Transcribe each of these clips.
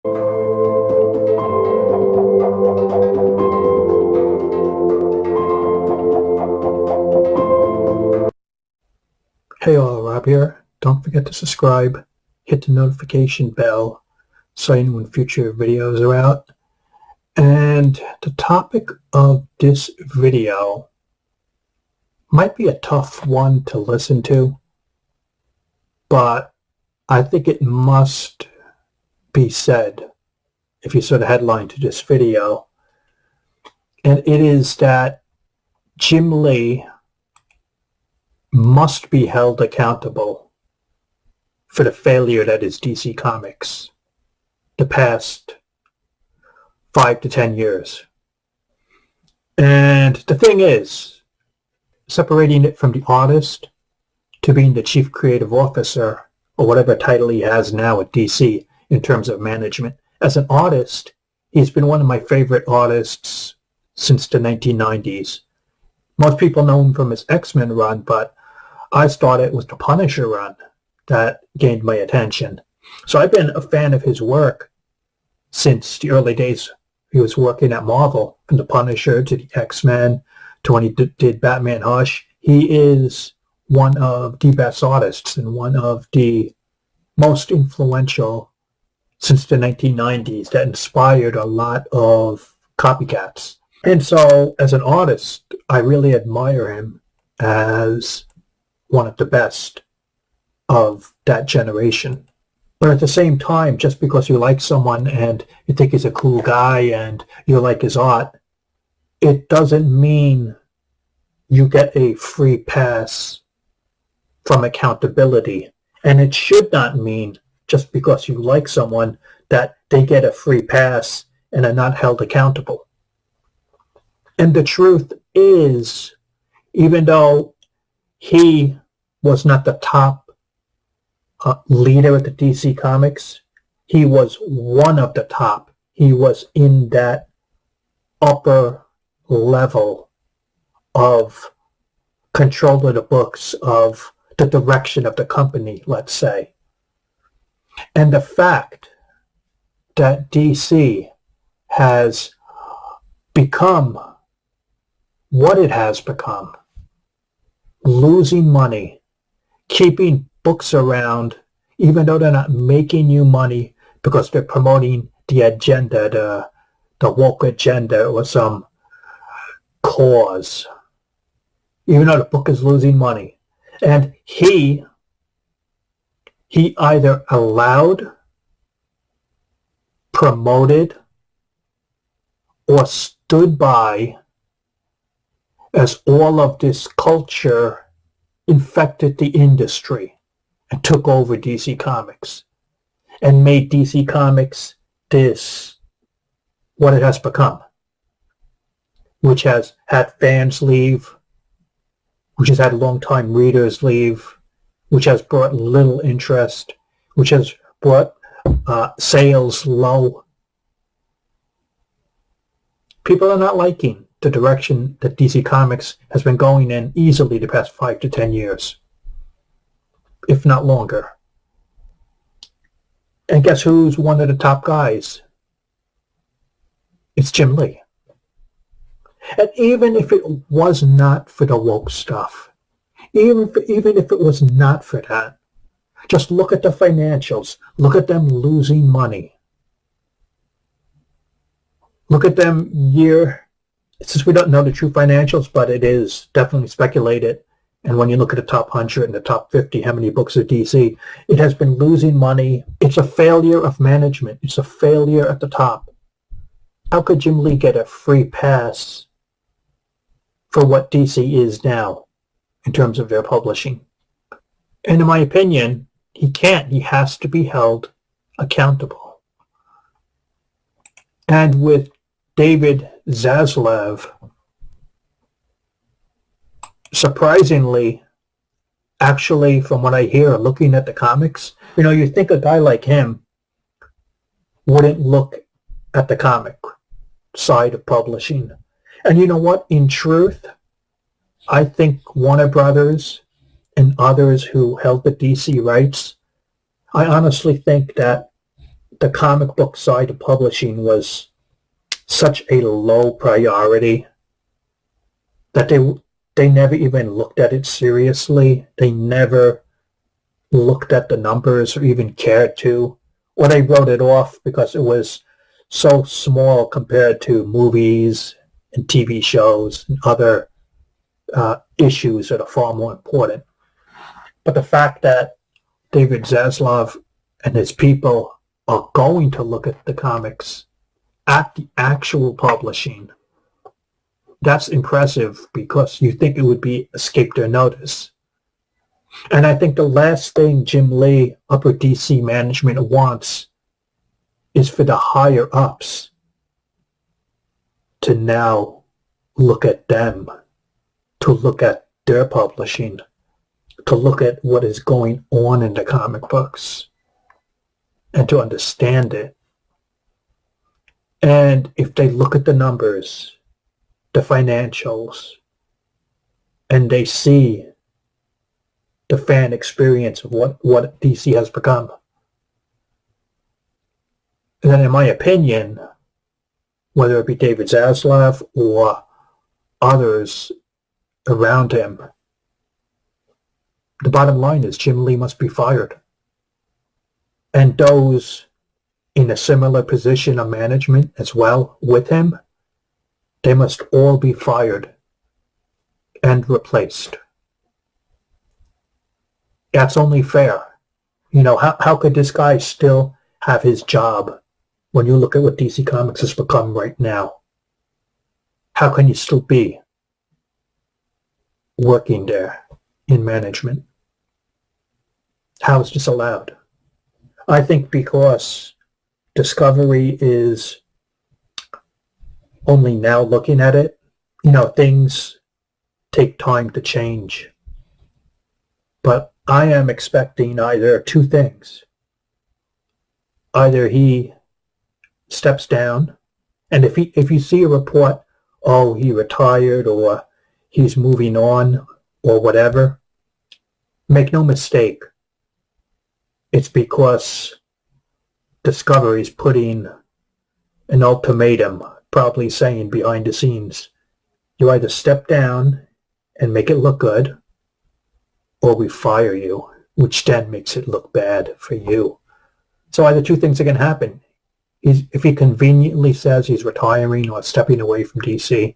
Hey all, Rob here. Don't forget to subscribe, hit the notification bell so you know when future videos are out. And the topic of this video might be a tough one to listen to, but I think it must be said if you saw the headline to this video. And it is that Jim Lee must be held accountable for the failure that is DC Comics the past 5 to 10 years. And the thing is, separating it from the artist to being the chief creative officer, or whatever title he has now at DC in terms of management. As an artist, he's been one of my favorite artists since the 1990s. Most people know him from his X-Men run, but I started with the Punisher run that gained my attention. So I've been a fan of his work since the early days he was working at Marvel, from the Punisher to the X-Men to when he did Batman Hush. He is one of the best artists and one of the most influential since the 1990s that inspired a lot of copycats. And so as an artist, I really admire him as one of the best of that generation. But at the same time, just because you like someone and you think he's a cool guy and you like his art, it doesn't mean you get a free pass from accountability. And it should not mean just because you like someone that they get a free pass and are not held accountable. And the truth is, even though he was not the top leader at the DC Comics, he was one of the top. He was in that upper level of control of the books, of the direction of the company, let's say. And the fact that DC has become what it has become, losing money, keeping books around, even though they're not making you money because they're promoting the agenda, the woke agenda or some cause, even though the book is losing money. And he either allowed, promoted, or stood by as all of this culture infected the industry and took over DC Comics and made DC Comics what it has become, which has had fans leave, which has had long-time readers leave, which has brought little interest, which has brought sales low. People are not liking the direction that DC Comics has been going in easily the past 5 to 10 years, if not longer. And guess who's one of the top guys? It's Jim Lee. And even if it was not for the woke stuff, even if it was not for that, just look at the financials. Look at them losing money. Look at them since we don't know the true financials, but it is definitely speculated. And when you look at the top 100 and the top 50, how many books are DC, it has been losing money. It's a failure of management. It's a failure at the top. How could Jim Lee get a free pass for what DC is now in terms of their publishing? And in my opinion, he can't. He has to be held accountable. And with David Zaslav, surprisingly, actually, from what I hear, looking at the comics, you think a guy like him wouldn't look at the comic side of publishing. And you know what? In truth, I think Warner Brothers and others who held the DC rights, I honestly think that the comic book side of publishing was such a low priority that they never even looked at it seriously. They never looked at the numbers or even cared to, or they wrote it off because it was so small compared to movies and TV shows and other issues that are far more important. But the fact that David Zaslav and his people are going to look at the comics at the actual publishing, that's impressive because you think it would be escape their notice. And I think the last thing Jim Lee, upper DC management, wants is for the higher ups to now look at them, to look at their publishing, to look at what is going on in the comic books and to understand it. And if they look at the numbers, the financials, and they see the fan experience of what DC has become, then in my opinion, whether it be David Zaslav or others around him, the bottom line is Jim Lee must be fired. And those in a similar position of management as well with him, they must all be fired and replaced. That's only fair. You know, how could this guy still have his job when you look at what DC Comics has become right now? How can you still be working there in management? How is this allowed? I think because Discovery is only now looking at it, you know, things take time to change. But I am expecting either two things. Either he steps down, and if you see a report, oh, he retired or he's moving on or whatever, make no mistake, it's because Discovery is putting an ultimatum, probably saying behind the scenes, you either step down and make it look good, or we fire you, which then makes it look bad for you. So either two things are going to happen. If he conveniently says he's retiring or stepping away from DC,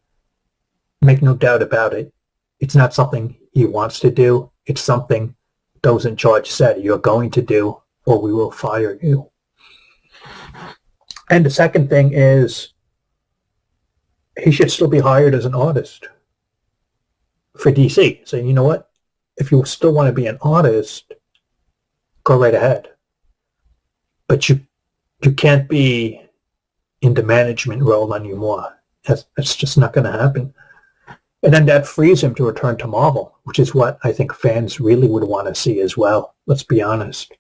make no doubt about it, it's not something he wants to do. It's something those in charge said you're going to do, or we will fire you. And the second thing is he should still be hired as an artist for DC. So you know what? If you still want to be an artist, go right ahead. But you can't be in the management role anymore. That's just not going to happen. And then that frees him to return to Marvel, which is what I think fans really would want to see as well. Let's be honest.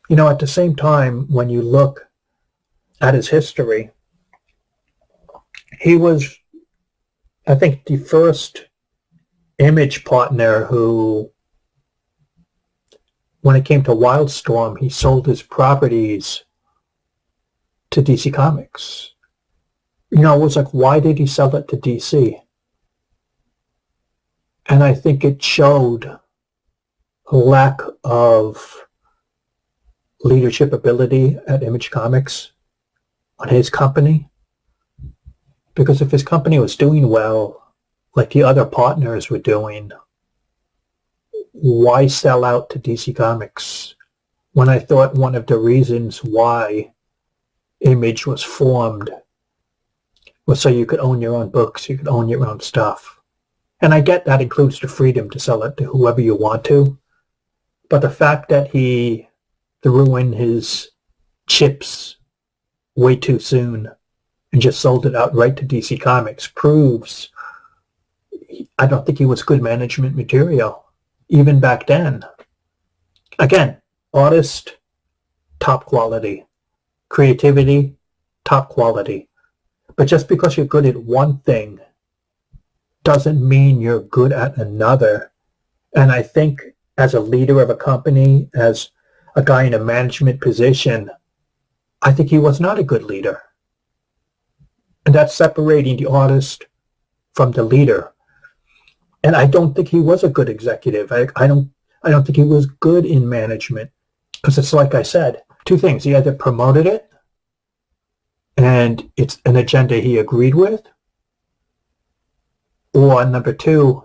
You know, at the same time, when you look at his history, he was, I think, the first Image partner who, when it came to Wildstorm, he sold his properties to DC Comics. You know, it was like, why did he sell it to DC? And I think it showed a lack of leadership ability at Image Comics on his company. Because if his company was doing well, like the other partners were doing, why sell out to DC Comics? When I thought one of the reasons why Image was formed was so you could own your own books, you could own your own stuff. And I get that includes the freedom to sell it to whoever you want to. But the fact that he threw in his chips way too soon and just sold it outright to DC Comics proves I don't think he was good management material, even back then. Again, artist, top quality. Creativity, top quality. But just because you're good at one thing doesn't mean you're good at another. And I think as a leader of a company, as a guy in a management position, I think he was not a good leader. And that's separating the artist from the leader. And I don't think he was a good executive. I don't think he was good in management, because it's like I said, two things. He either promoted it and it's an agenda he agreed with, or number two,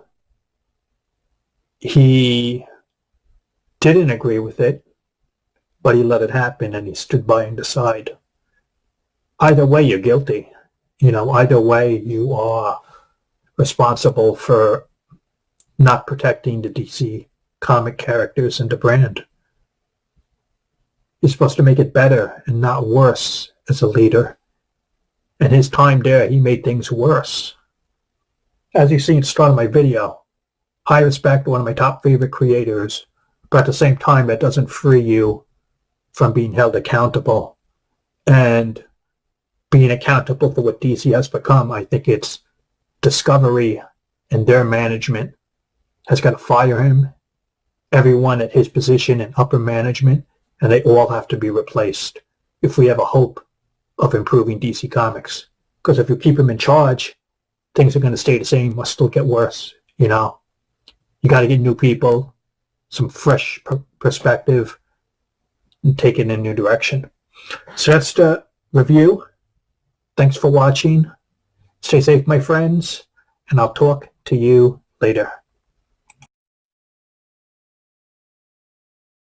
he didn't agree with it, but he let it happen and he stood by and decided. Either way, you're guilty. Either way, you are responsible for not protecting the DC comic characters and the brand. You're supposed to make it better and not worse as a leader. And his time there, he made things worse. As you see at the start of my video, high respect, one of my top favorite creators, but at the same time, that doesn't free you from being held accountable. And being accountable for what DC has become, I think it's Discovery and their management has got to fire him, everyone at his position in upper management, and they all have to be replaced if we have a hope of improving DC Comics. Because if you keep him in charge, things are going to stay the same or still get worse. You got to get new people, some fresh perspective, and take it in a new direction. So that's the review. Thanks for watching. Stay safe, my friends, and I'll talk to you later.